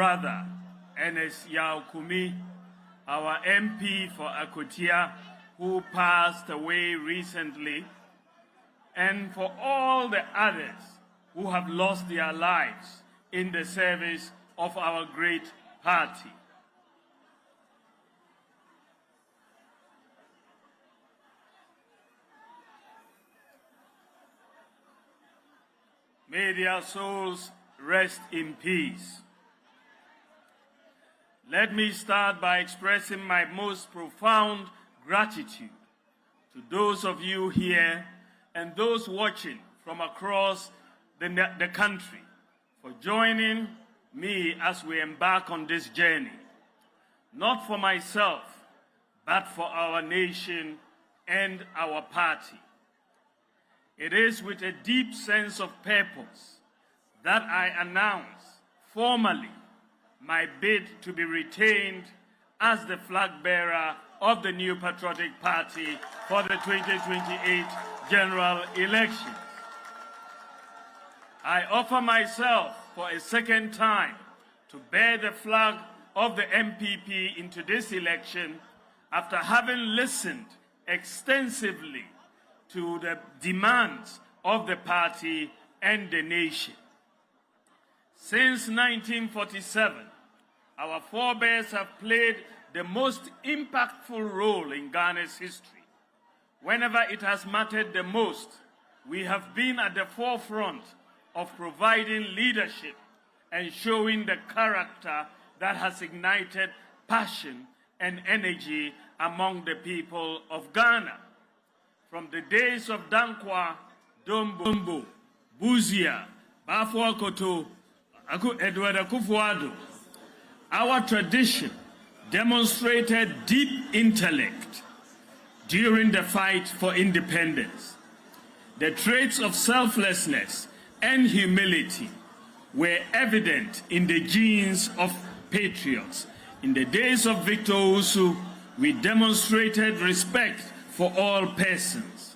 brother, Enes Yaokumi, our MP for Akotia, who passed away recently, and for all the others who have lost their lives in the service of our great party. May their souls rest in peace. Let me start by expressing my most profound gratitude to those of you here and those watching from across the country for joining me as we embark on this journey, not for myself, but for our nation and our party. It is with a deep sense of purpose that I announce formally my bid to be retained as the flag bearer of the new patriotic party for the 2028 general elections. I offer myself for a second time to bear the flag of the MPP into this election after having listened extensively to the demands of the party and the nation. Since 1947, our forebears have played the most impactful role in Ghana's history. Whenever it has mattered the most, we have been at the forefront of providing leadership and showing the character that has ignited passion and energy among the people of Ghana. From the days of Dankwa, Dombo, Buzia, Bafo Akoto, Edward Akufo-Addo, our tradition demonstrated deep intellect during the fight for independence. The traits of selflessness and humility were evident in the genes of patriots. In the days of Victor Owusu, we demonstrated respect for all persons.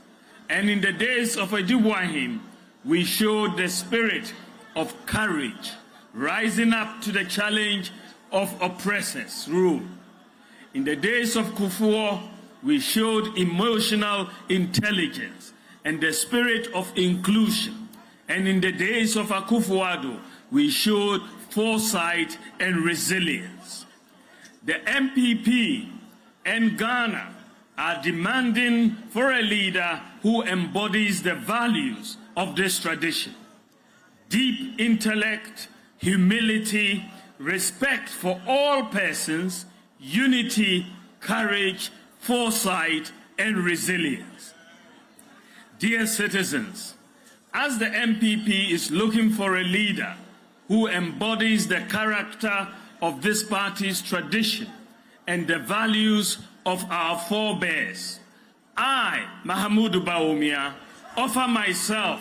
And in the days of Ojibwahim, we showed the spirit of courage, rising up to the challenge of oppressors' rule. In the days of Kufuor, we showed emotional intelligence and the spirit of inclusion. And in the days of Akufo-Addo, we showed foresight and resilience. The MPP and Ghana are demanding for a leader who embodies the values of this tradition: deep intellect, humility, respect for all persons, unity, courage, foresight, and resilience. Dear citizens, as the MPP is looking for a leader who embodies the character of this party's tradition and the values of our forebears, I, Mahamudu Bawumia, offer myself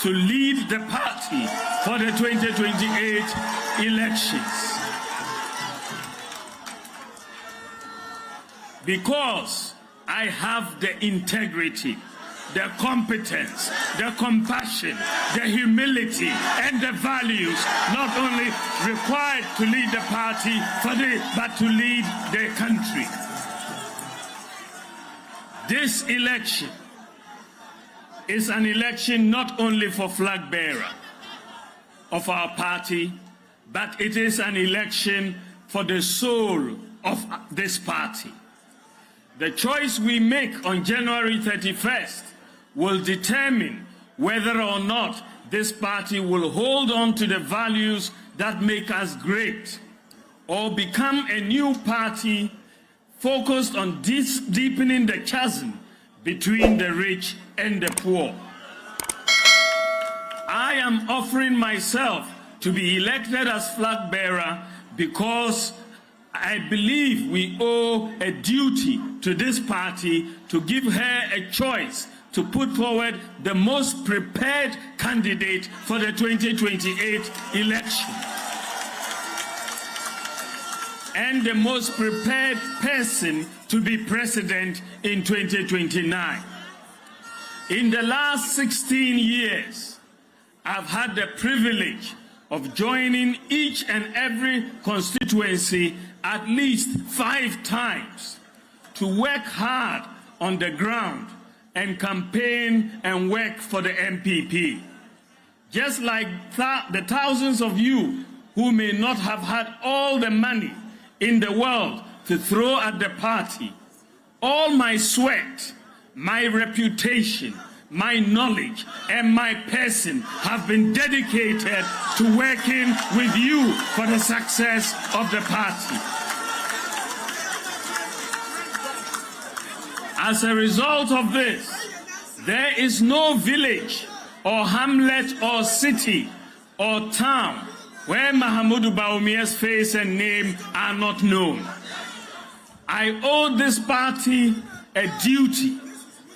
to lead the party for the 2028 elections. Because I have the integrity, the competence, the compassion, the humility, and the values not only required to lead the party, but to lead the country. This election is an election not only for flag bearer of our party, but it is an election for the soul of this party. The choice we make on January 31st will determine whether or not this party will hold on to the values that make us great, or become a new party focused on deepening the chasm between the rich and the poor. I am offering myself to be elected as flag bearer because I believe we owe a duty to this party to give her a choice to put forward the most prepared candidate for the 2028 election and the most prepared person to be president in 2029. In the last 16 years, I've had the privilege of joining each and every constituency at least 5 times to work hard on the ground and campaign and work for the MPP. Just like the thousands of you who may not have had all the money in the world to throw at the party, all my sweat, my reputation, my knowledge, and my person have been dedicated to working with you for the success of the party. As a result of this, there is no village or hamlet or city or town where Mahamudu Bawumia's face and name are not known. I owe this party a duty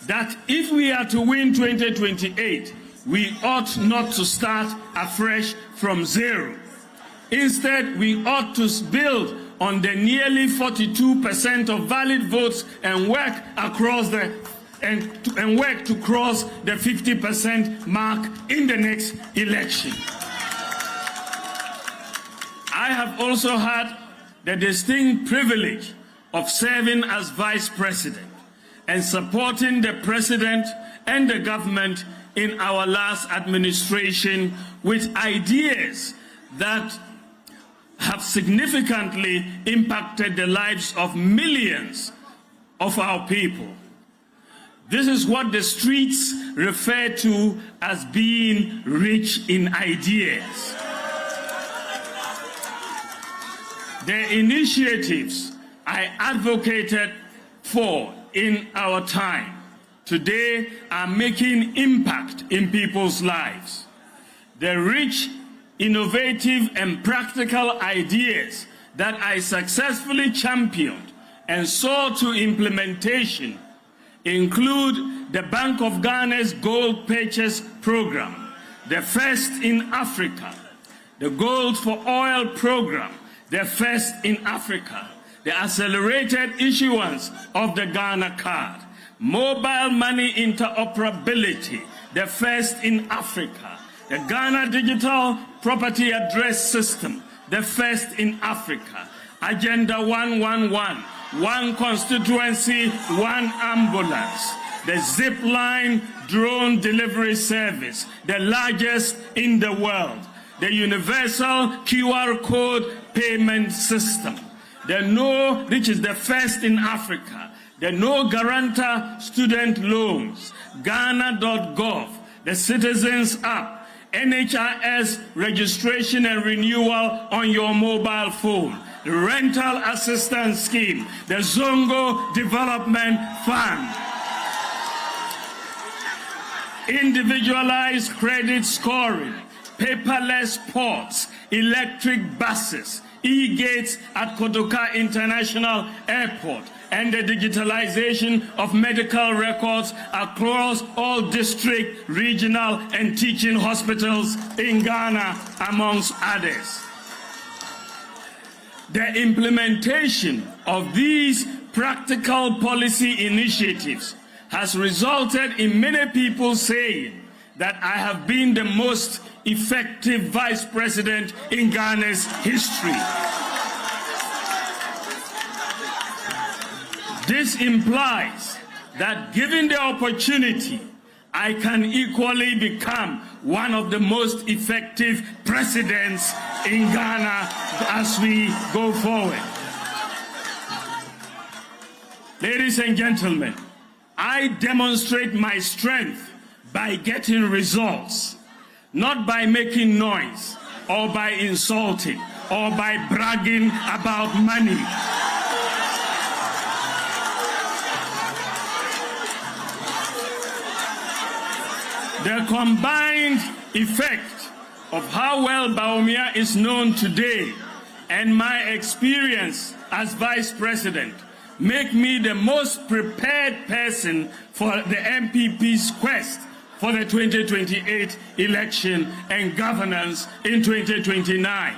that if we are to win 2028, we ought not to start afresh from zero. Instead, we ought to build on the nearly 42% of valid votes and work across and work to cross the 50% mark in the next election. I have also had the distinct privilege of serving as Vice President and supporting the President and the government in our last administration with ideas that have significantly impacted the lives of millions of our people. This is what the streets refer to as being rich in ideas. The initiatives I advocated for in our time today are making impact in people's lives. The rich, innovative, and practical ideas that I successfully championed and saw to implementation include the Bank of Ghana's Gold Purchase Program, the first in Africa, the Gold for Oil Program, the first in Africa, the accelerated issuance of the Ghana card, mobile money interoperability, the first in Africa, the Ghana Digital Property Address System, the first in Africa, Agenda 111, one constituency, one ambulance, the Zipline drone delivery service, the largest in the world, the universal QR code payment system, the No, which is the first in Africa, the No Guarantor student loans, Ghana.gov, the Citizens app, NHIS registration and renewal on your mobile phone, the Rental Assistance Scheme, the Zongo Development Fund, individualized credit scoring, paperless ports, electric buses, e-gates at Kotoka International Airport, and the digitalization of medical records across all district, regional, and teaching hospitals in Ghana, amongst others. The implementation of these practical policy initiatives has resulted in many people saying that I have been the most effective vice president in Ghana's history. This implies that given the opportunity, I can equally become one of the most effective presidents in Ghana as we go forward. Ladies and gentlemen, I demonstrate my strength by getting results, not by making noise or by insulting or by bragging about money. The combined effect of how well Bawumia is known today and my experience as vice president make me the most prepared person for the MPP's quest for the 2028 election and governance in 2029.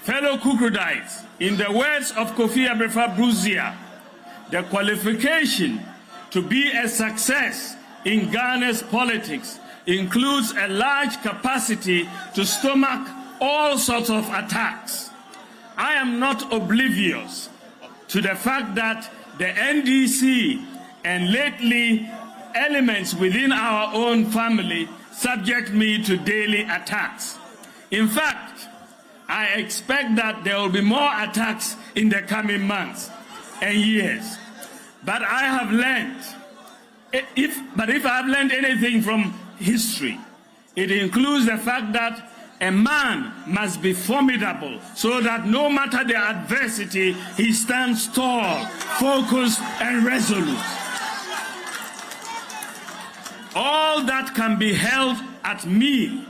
Fellow Kukudites, in the words of Kofi Abrefa-Bruzia, the qualification to be a success in Ghana's politics includes a large capacity to stomach all sorts of attacks. I am not oblivious to the fact that the NDC and lately elements within our own family subject me to daily attacks. In fact, I expect that there will be more attacks in the coming months and years. But I have learned, if I have learned anything from history, it includes the fact that a man must be formidable so that no matter the adversity, he stands tall, focused, and resolute. All that can be held at me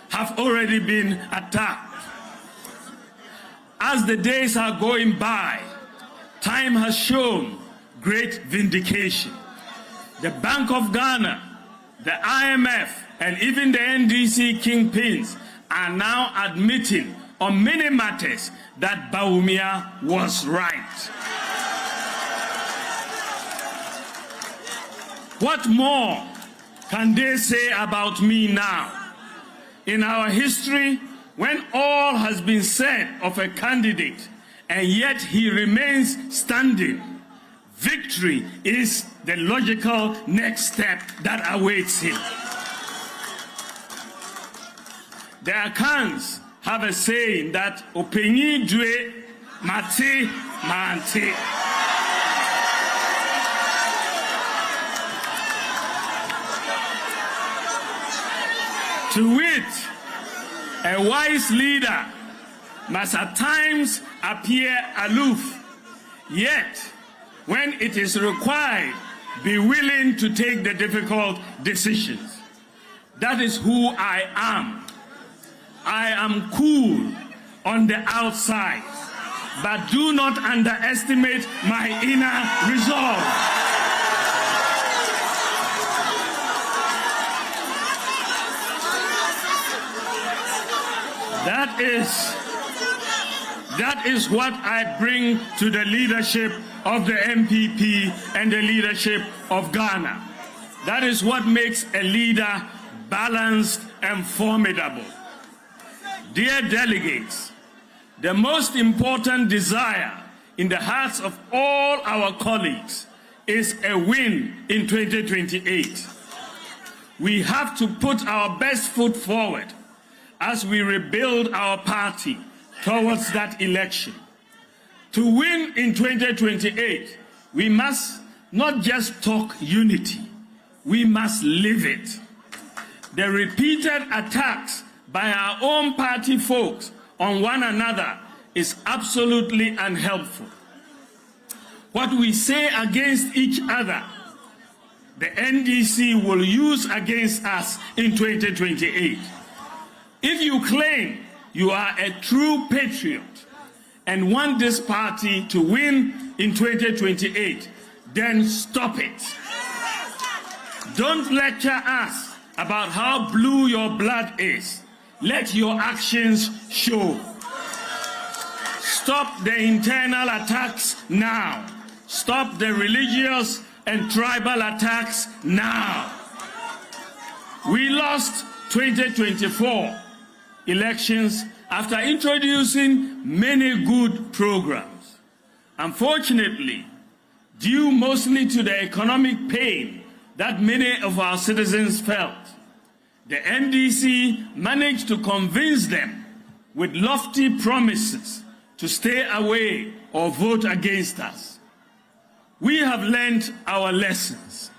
have already been attacked. As the days are going by, time has shown great vindication. The Bank of Ghana, the IMF, and even the NDC kingpins are now admitting on many matters that Bawumia was right. What more can they say about me now? In our history, when all has been said of a candidate and yet he remains standing, victory is the logical next step that awaits him. The Akans have a saying that Openyi dwe mate mante. To wit, a wise leader must at times appear aloof, yet when it is required, be willing to take the difficult decisions. That is who I am. I am cool on the outside, but do not underestimate my inner resolve. That is what I bring to the leadership of the MPP and the leadership of Ghana. That is what makes a leader balanced and formidable. Dear delegates, the most important desire in the hearts of all our colleagues is a win in 2028. We have to put our best foot forward as we rebuild our party towards that election. To win in 2028, we must not just talk unity, we must live it. The repeated attacks by our own party folks on one another is absolutely unhelpful. What we say against each other, the NDC will use against us in 2028. If you claim you are a true patriot and want this party to win in 2028, then stop it. Don't lecture us about how blue your blood is. Let your actions show. Stop the internal attacks now. Stop the religious and tribal attacks now. We lost 2024 elections after introducing many good programs. Unfortunately, due mostly to the economic pain that many of our citizens felt, the NDC managed to convince them with lofty promises to stay away or vote against us. We have learned our lessons.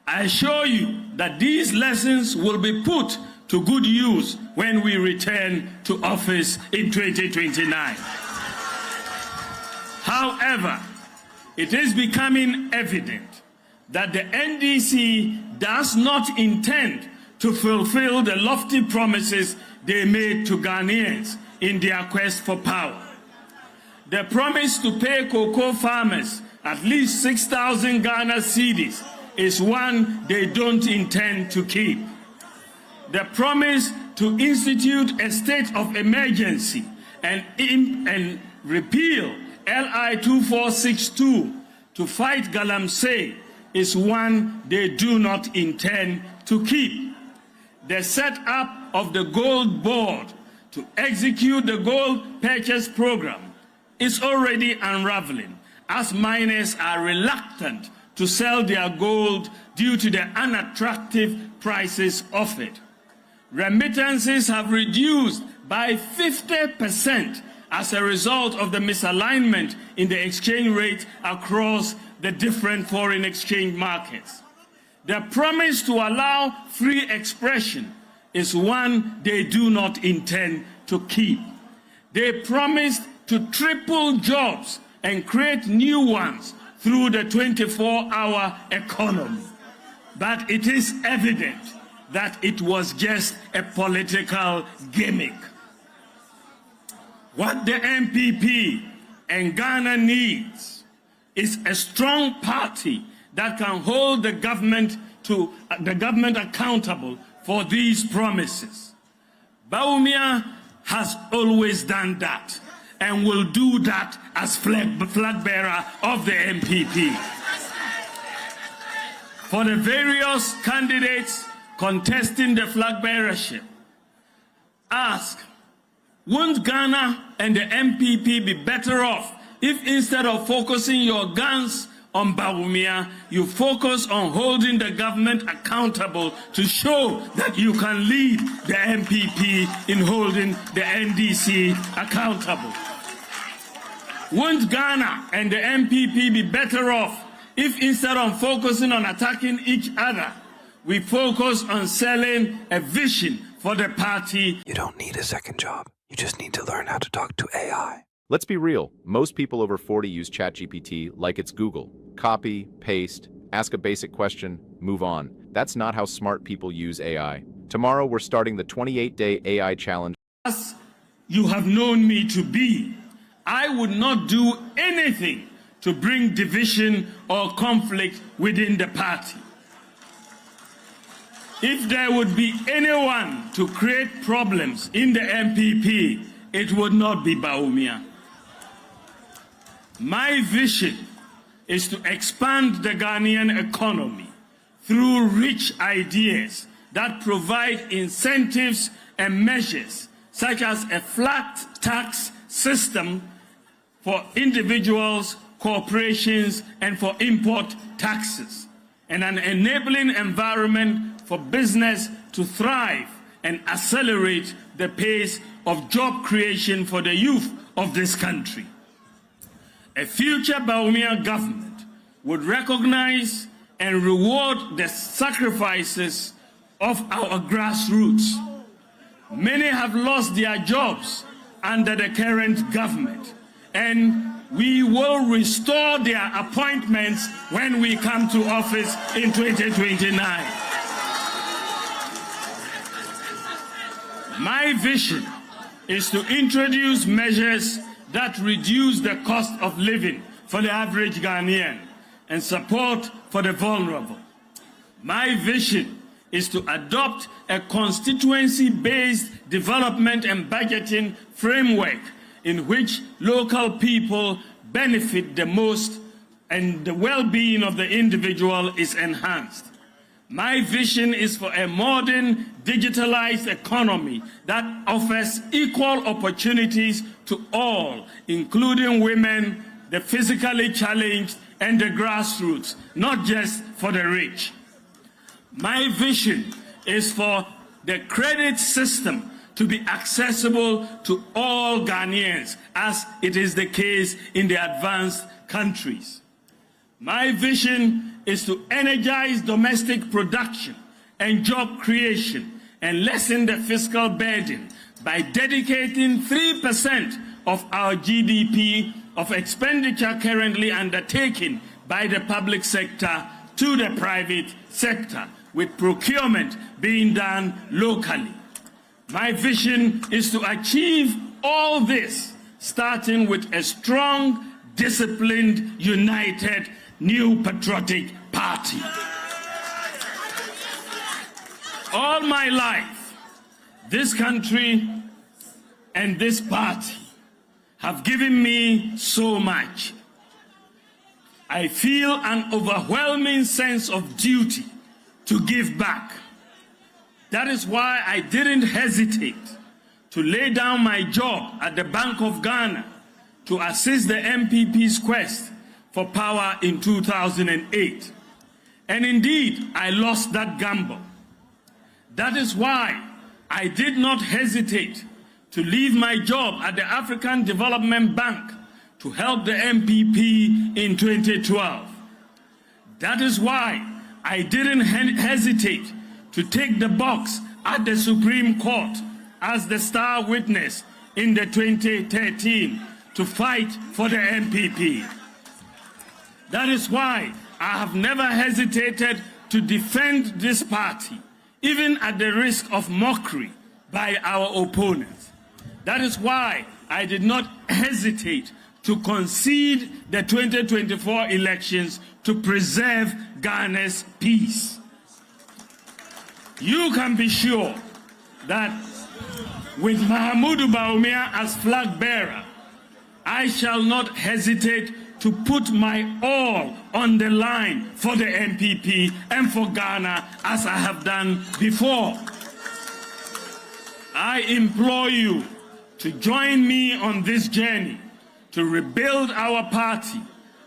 I assure you that these lessons will be put to good use when we return to office in 2029. However, it is becoming evident that the NDC does not intend to fulfill the lofty promises they made to Ghanaians in their quest for power. The promise to pay cocoa farmers at least 6,000 Ghana cedis is one they don't intend to keep. The promise to institute a state of emergency and repeal LI 2462 to fight galamsey is one they do not intend to keep. The setup of the Gold Board to execute the gold purchase program is already unraveling, as miners are reluctant to sell their gold due to the unattractive prices offered. Remittances have reduced by 50% as a result of the misalignment in the exchange rate across the different foreign exchange markets. The promise to allow free expression is one they do not intend to keep. They promised to triple jobs and create new ones through the 24-hour economy. But it is evident that it was just a political gimmick. What the MPP and Ghana needs is a strong party that can hold the government accountable for these promises. Bawumia has always done that and will do that as flag bearer of the MPP. For the various candidates contesting the flag bearership, ask, won't Ghana and the MPP be better off if instead of focusing your guns on Bawumia, you focus on holding the government accountable to show that you can lead the MPP in holding the NDC accountable? Won't Ghana and the MPP be better off if instead of focusing on attacking each other, we focus on selling a vision for the party? You don't need a second job. You just need to learn how to talk to AI. Let's be real. Most people over 40 use ChatGPT like it's Google. Copy, paste, ask a basic question, move on. That's not how smart people use AI. Tomorrow, we're starting the 28-day AI challenge. As you have known me to be, I would not do anything to bring division or conflict within the party. If there would be anyone to create problems in the MPP, it would not be Bawumia. My vision is to expand the Ghanaian economy through rich ideas that provide incentives and measures such as a flat tax system for individuals, corporations, and for import taxes, and an enabling environment for business to thrive and accelerate the pace of job creation for the youth of this country. A future Bawumia government would recognize and reward the sacrifices of our grassroots. Many have lost their jobs under the current government, and we will restore their appointments when we come to office in 2029. My vision is to introduce measures that reduce the cost of living for the average Ghanaian and support for the vulnerable. My vision is to adopt a constituency-based development and budgeting framework in which local people benefit the most and the well-being of the individual is enhanced. My vision is for a modern, digitalized economy that offers equal opportunities to all, including women, the physically challenged, and the grassroots, not just for the rich. My vision is for the credit system to be accessible to all Ghanaians, as it is the case in the advanced countries. My vision is to energize domestic production and job creation and lessen the fiscal burden by dedicating 3% of our GDP of expenditure currently undertaken by the public sector to the private sector, with procurement being done locally. My vision is to achieve all this, starting with a strong, disciplined, united, new patriotic party. All my life, this country and this party have given me so much. I feel an overwhelming sense of duty to give back. That is why I didn't hesitate to lay down my job at the Bank of Ghana to assist the MPP's quest for power in 2008. And indeed, I lost that gamble. That is why I did not hesitate to leave my job at the African Development Bank to help the MPP in 2012. That is why I didn't hesitate to take the box at the Supreme Court as the star witness in the 2013 to fight for the MPP. That is why I have never hesitated to defend this party, even at the risk of mockery by our opponents. That is why I did not hesitate to concede the 2024 elections to preserve Ghana's peace. You can be sure that with Mahamudu Bawumia as flag bearer, I shall not hesitate to put my all on the line for the MPP and for Ghana as I have done before. I implore you to join me on this journey to rebuild our party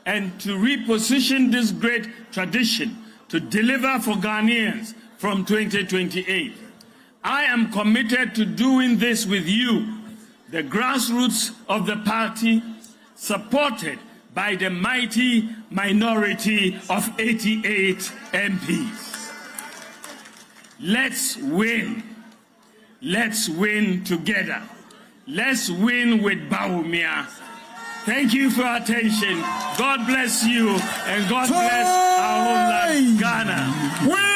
and to reposition this great tradition to deliver for Ghanaians from 2028. I am committed to doing this with you, the grassroots of the party, supported by the mighty minority of 88 MPs. Let's win. Let's win together. Let's win with Bawumia. Thank you for your attention. God bless you, and God bless our homeland, Ghana.